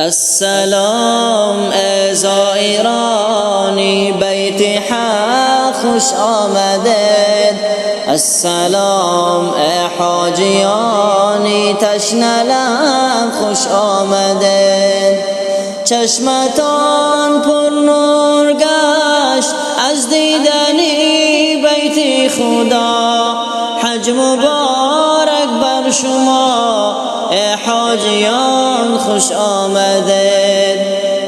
السلام ای زائرانی بیت حق خوش آمدید. السلام ای حاجیانی تشنه لب خوش آمدید. چشمتان پر نور گشت از دیدنی بیت خدا. حج مبارک بر شما ای حاجیان خوش آمدید.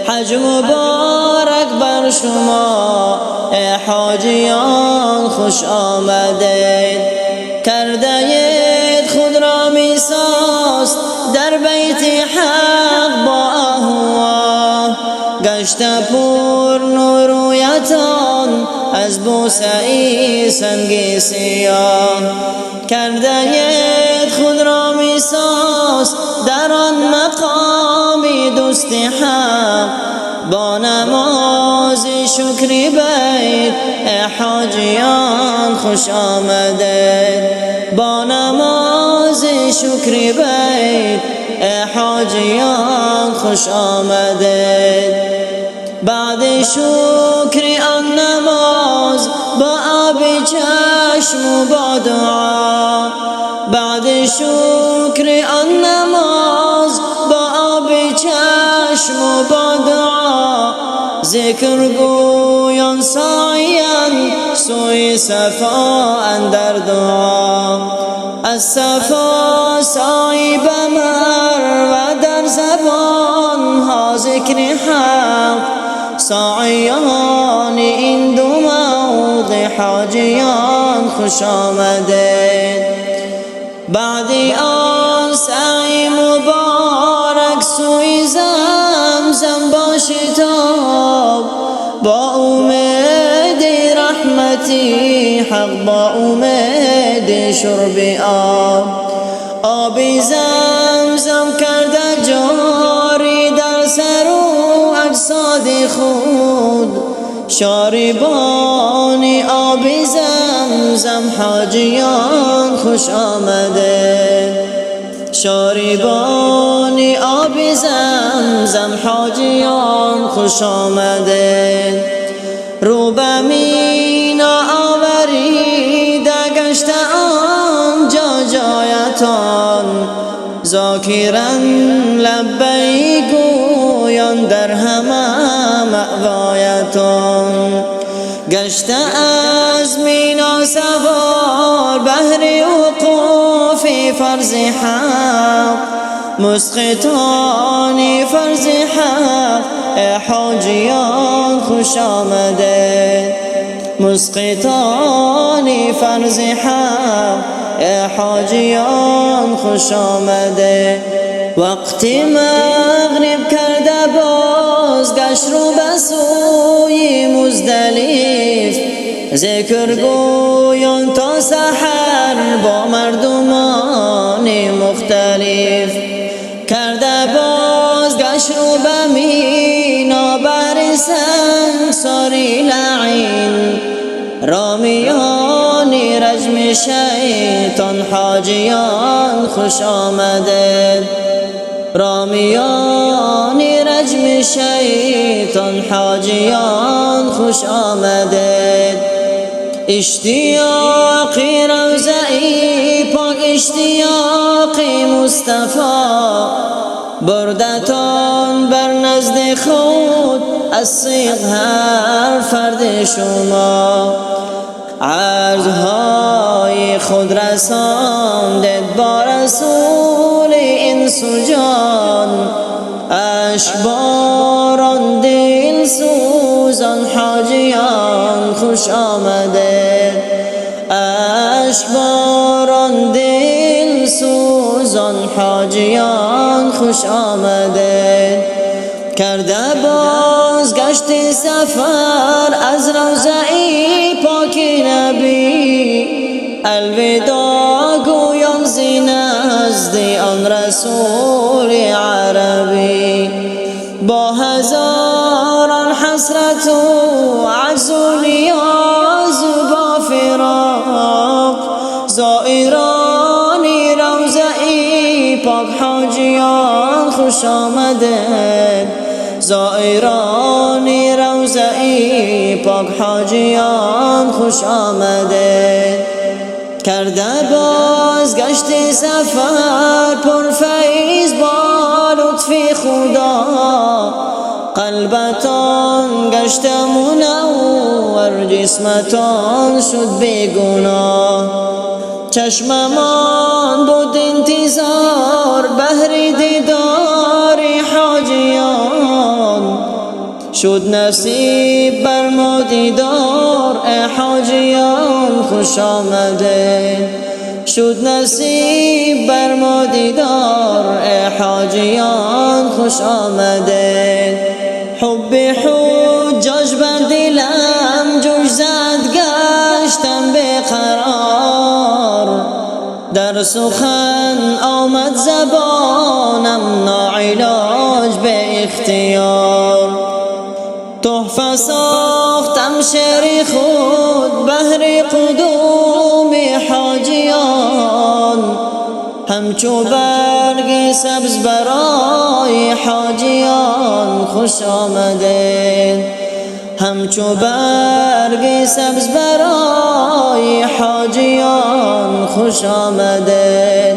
حج مبارک بر شما ای حاجیان خوش آمدید. کردید خود را میساز در بیت حق با اهوا. گشت پر نور رویتان از بوسعی سنگ سیاه. کردید خود را میساز در آن مقامی دوست حق. با نماز شکری بیت ای حاجیان خوش آمدید. با نماز شکری بیت ای حاجیان خوش آمدید. بعد شکر آن نماز با آب چشم و با دعا. بعد شکر آن نماز با آب چشم و با دعا. ذکر گویان سعیان سوی صفا اندر دعا. از صفا سعی به مروه در زبان ها ذکر حق. سعیان این دو موضع حاجیان خوش آمدید. بعد آن سعی مبارک سوی زمزم با شتاب. با امید رحمتی حق با امید شرب آب. آب زمزم کرده جاری در سر و اجساد خود. شاربان آب زمزم حاجیان خوش آمدید. شاربان آب زمزم حاجیان خوش آمدید. رو به مینا آوریده گشت آنجا جایتان. ذاکرا لبیک گویان در همه مأوایتان. گشت از مینا سوار بهر وقوف فرض حق. مسقطان فرض حق ای حاجیان خوش آمدید. مسقطان فرض حق ای حاجیان خوش آمدید. وقت مغرب کرده بازگشت رو به سوی مزدلف. ذکر گویان تا سحر با مردمان مختلف. کرده بازگشت رو به مینا بر سنگساری لعین. رامیان رجم شیطان حاجیان خوش آمدید. رامیان رجم شیطان حاجیان خوش آمدید. اشتیاقی روضه‌ای پاک اشتیاقی مصطفی. بردتان بر نزد خود از صیغ هر فرد شما. عرضهای خود رساندید با رسول انس و جان. اشباران دل سوزان حاجیان خوش آمدید. اشباران دل سوزان حاجیان خوش آمدید. کرده بازگشت سفر از روضه پاک نبی. الوداع گویان زی نزد آن رسول عربی. با هزاران حسرت و عجز و نیاز با فراق. زائرانی روضه پاک حاجیان خوش آمده. زائرانی روضه ای پاک حاجیان خوش آمده. کرده بازگشت سفر پرفیض با لطف خدا، قلبتان گشت منور جسمتان شد بیگناه. چشممان بود انتظار بهر دیدار حاجیان، شد نصیب بر ما دیدار ای حاجیان خوش آمده. شد نصیب بر ما دیدار ای حاجیان خوش آمده. حب حجاج بر دلم جوش زد گشتم بیقرار، در سخن آمد زبانم ناعلاج به اختیار. تحفه ساختم شعر خود بهر قدوم حاجیان، همچو برگ سبز برای حاجیان خوش آمده. همچو برگ سبز برای حاجیان خوش آمده.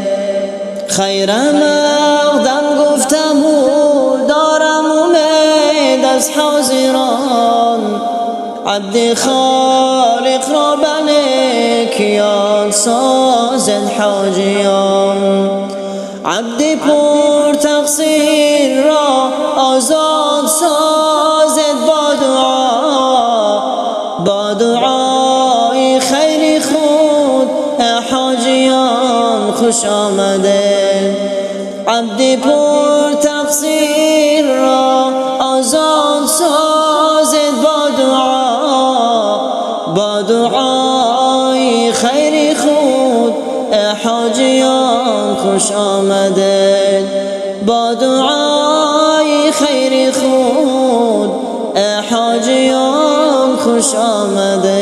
خیر مقدم گفتم دارم امید از حاضران، عبد خالق را بنه یاد سازد حاجیان. عبد پر تقصیر را آزاد سازد با دعا، با دعای خیر خود حاجیان خوش آمده. عبد پر تقصیر را آزاد سازد با دعا، با دعای خیر خود حاجیان خوش آمده. با دعای خیر خود حاجیان خوش آمده.